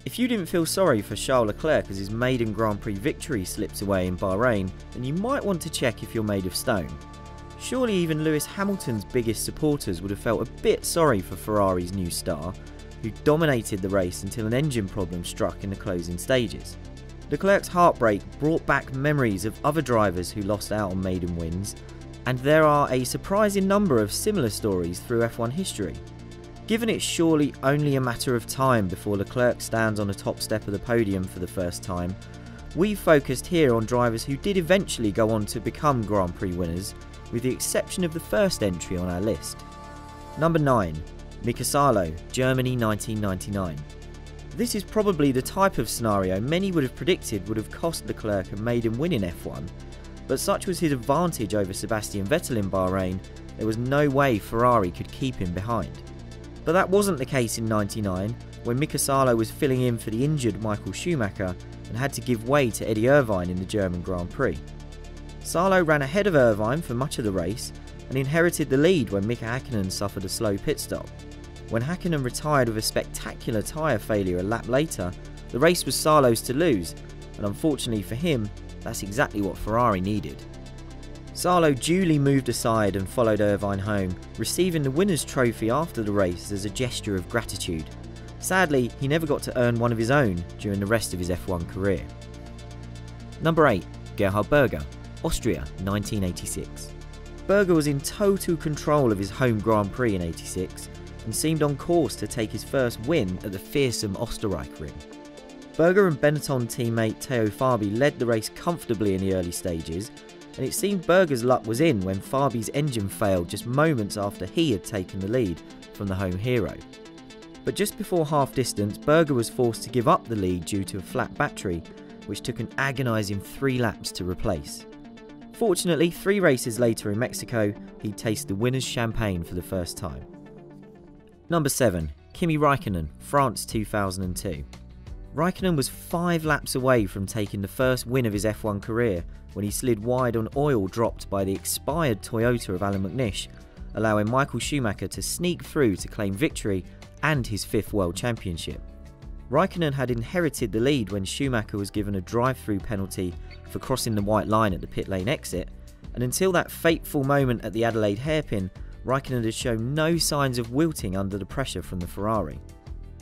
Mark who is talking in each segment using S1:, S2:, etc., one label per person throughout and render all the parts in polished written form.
S1: If you didn't feel sorry for Charles Leclerc as his maiden Grand Prix victory slips away in Bahrain, then you might want to check if you're made of stone. Surely even Lewis Hamilton's biggest supporters would have felt a bit sorry for Ferrari's new star, who dominated the race until an engine problem struck in the closing stages. Leclerc's heartbreak brought back memories of other drivers who lost out on maiden wins, and there are a surprising number of similar stories through F1 history. Given it's surely only a matter of time before Leclerc stands on the top step of the podium for the first time, we've focused here on drivers who did eventually go on to become Grand Prix winners, with the exception of the first entry on our list. Number 9. Mika Häkkinen, Germany 1999. This is probably the type of scenario many would have predicted would have cost Leclerc a maiden win in F1, but such was his advantage over Sebastian Vettel in Bahrain, there was no way Ferrari could keep him behind. But that wasn't the case in '99, when Mika Häkkinen was filling in for the injured Michael Schumacher and had to give way to Eddie Irvine in the German Grand Prix. Häkkinen ran ahead of Irvine for much of the race and inherited the lead when Mika Häkkinen suffered a slow pit stop. When Häkkinen retired with a spectacular tyre failure a lap later, the race was Häkkinen's to lose, and unfortunately for him, that's exactly what Ferrari needed. Häkkinen duly moved aside and followed Irvine home, receiving the winner's trophy after the race as a gesture of gratitude. Sadly, he never got to earn one of his own during the rest of his F1 career. Number 8. Gerhard Berger, Austria 1986. Berger was in total control of his home Grand Prix in '86 and seemed on course to take his first win at the fearsome Österreich Ring. Berger and Benetton teammate Theo Fabi led the race comfortably in the early stages, and it seemed Berger's luck was in when Fabi's engine failed just moments after he had taken the lead from the home hero. But just before half distance, Berger was forced to give up the lead due to a flat battery, which took an agonising 3 laps to replace. Fortunately, 3 races later in Mexico, he'd taste the winner's champagne for the first time. Number 7. Kimi Räikkönen, France 2002. Räikkönen was 5 laps away from taking the first win of his F1 career when he slid wide on oil dropped by the expired Toyota of Alan McNish, allowing Michael Schumacher to sneak through to claim victory and his 5th World Championship. Räikkönen had inherited the lead when Schumacher was given a drive-through penalty for crossing the white line at the pit lane exit, and until that fateful moment at the Adelaide hairpin, Räikkönen had shown no signs of wilting under the pressure from the Ferrari.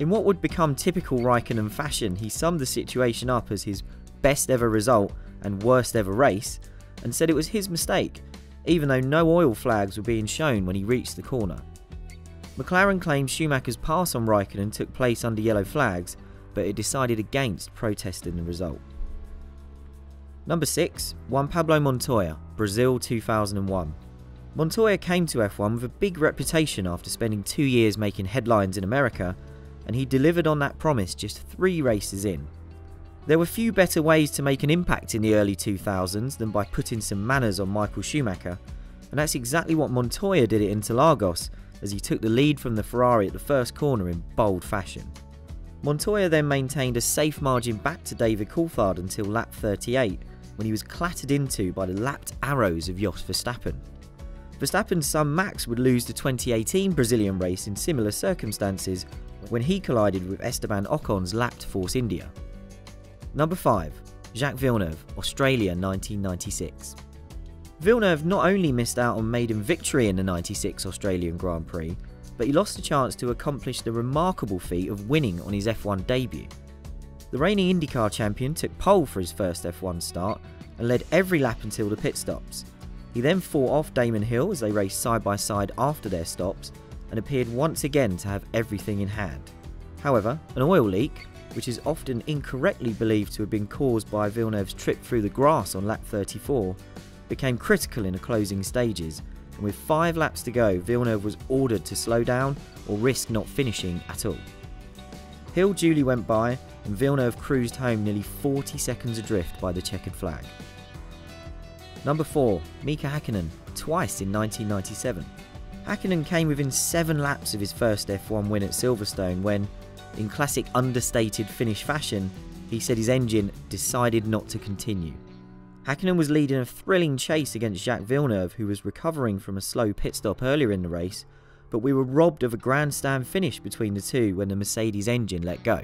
S1: In what would become typical Räikkönen fashion, he summed the situation up as his best ever result and worst ever race, and said it was his mistake, even though no oil flags were being shown when he reached the corner. McLaren claimed Schumacher's pass on Räikkönen took place under yellow flags, but it decided against protesting the result. Number 6. Juan Pablo Montoya, Brazil 2001. Montoya came to F1 with a big reputation after spending 2 years making headlines in America, and he delivered on that promise just 3 races in. There were few better ways to make an impact in the early 2000s than by putting some manners on Michael Schumacher, and that's exactly what Montoya did at Interlagos, as he took the lead from the Ferrari at the first corner in bold fashion. Montoya then maintained a safe margin back to David Coulthard until lap 38, when he was clattered into by the lapped arrows of Jos Verstappen. Verstappen's son Max would lose the 2018 Brazilian race in similar circumstances when he collided with Esteban Ocon's lapped Force India. Number 5. Jacques Villeneuve, Australia 1996. Villeneuve not only missed out on maiden victory in the '96 Australian Grand Prix, but he lost a chance to accomplish the remarkable feat of winning on his F1 debut. The reigning IndyCar champion took pole for his first F1 start and led every lap until the pit stops. He then fought off Damon Hill as they raced side by side after their stops and appeared once again to have everything in hand. However, an oil leak, which is often incorrectly believed to have been caused by Villeneuve's trip through the grass on lap 34, became critical in the closing stages, and with 5 laps to go, Villeneuve was ordered to slow down or risk not finishing at all. Hill duly went by, and Villeneuve cruised home nearly 40 seconds adrift by the checkered flag. Number 4. Mika Häkkinen, twice in 1997. Häkkinen came within 7 laps of his first F1 win at Silverstone when, in classic understated Finnish fashion, he said his engine decided not to continue. Häkkinen was leading a thrilling chase against Jacques Villeneuve, who was recovering from a slow pit stop earlier in the race, but we were robbed of a grandstand finish between the two when the Mercedes engine let go.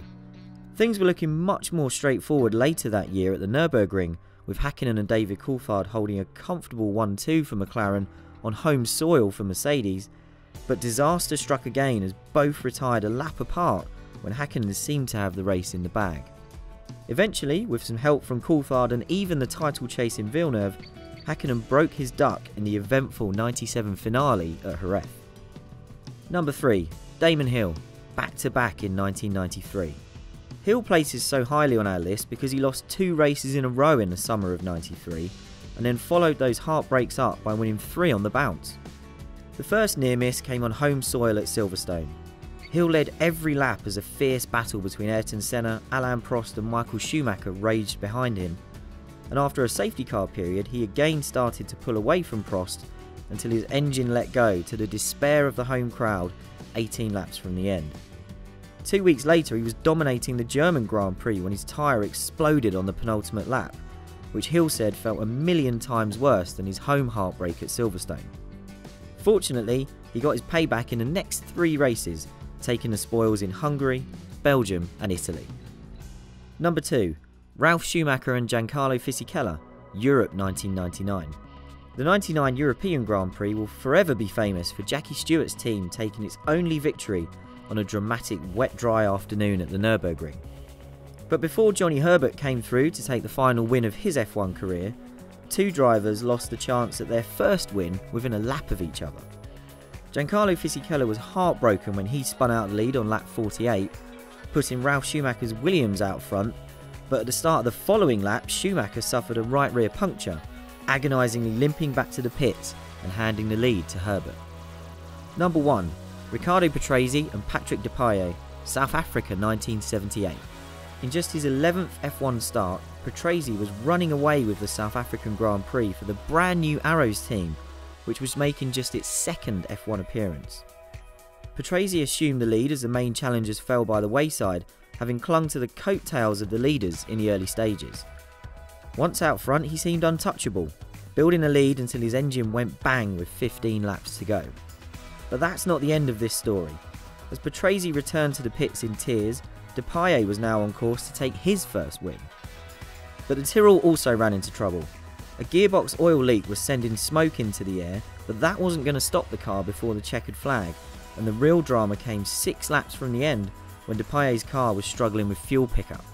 S1: Things were looking much more straightforward later that year at the Nürburgring, with Häkkinen and David Coulthard holding a comfortable 1-2 for McLaren on home soil for Mercedes, but disaster struck again as both retired a lap apart when Häkkinen seemed to have the race in the bag. Eventually, with some help from Coulthard and even the title chase in Villeneuve, Häkkinen broke his duck in the eventful 97 finale at Jerez. Number 3. Damon Hill, back-to-back in 1993. Hill places so highly on our list because he lost 2 races in a row in the summer of 93 and then followed those heartbreaks up by winning 3 on the bounce. The first near miss came on home soil at Silverstone. Hill led every lap as a fierce battle between Ayrton Senna, Alain Prost and Michael Schumacher raged behind him, and after a safety car period he again started to pull away from Prost until his engine let go, to the despair of the home crowd 18 laps from the end. 2 weeks later he was dominating the German Grand Prix when his tyre exploded on the penultimate lap, which Hill said felt 1,000,000 times worse than his home heartbreak at Silverstone. Fortunately, he got his payback in the next 3 races, taking the spoils in Hungary, Belgium and Italy. Number 2. Ralf Schumacher and Giancarlo Fisichella, Europe 1999. The 99 European Grand Prix will forever be famous for Jackie Stewart's team taking its only victory on a dramatic wet-dry afternoon at the Nürburgring. But before Johnny Herbert came through to take the final win of his F1 career, 2 drivers lost the chance at their first win within a lap of each other. Giancarlo Fisichella was heartbroken when he spun out the lead on lap 48, putting Ralf Schumacher's Williams out front, but at the start of the following lap Schumacher suffered a right rear puncture, agonisingly limping back to the pits and handing the lead to Herbert. Number 1. Riccardo Patrese and Patrick Depailler, South Africa 1978. In just his 11th F1 start, Patrese was running away with the South African Grand Prix for the brand new Arrows team, which was making just its 2nd F1 appearance. Patrese assumed the lead as the main challengers fell by the wayside, having clung to the coattails of the leaders in the early stages. Once out front he seemed untouchable, building a lead until his engine went bang with 15 laps to go. But that's not the end of this story. As Patrese returned to the pits in tears, Depailler was now on course to take his first win. But the Tyrrell also ran into trouble. A gearbox oil leak was sending smoke into the air, but that wasn't going to stop the car before the checkered flag, and the real drama came 6 laps from the end when Depailler's car was struggling with fuel pickup.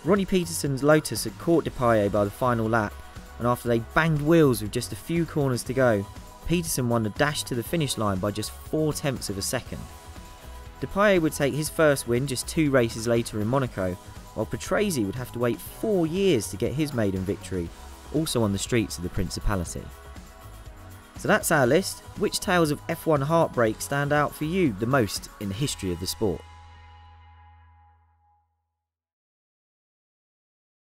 S1: Ronnie Peterson's Lotus had caught Depailler by the final lap, and after they banged wheels with just a few corners to go, Peterson won the dash to the finish line by just 0.4 of a second. Depailler would take his first win just 2 races later in Monaco, while Patrese would have to wait 4 years to get his maiden victory, also on the streets of the Principality. So that's our list. Which tales of F1 heartbreak stand out for you the most in the history of the sport?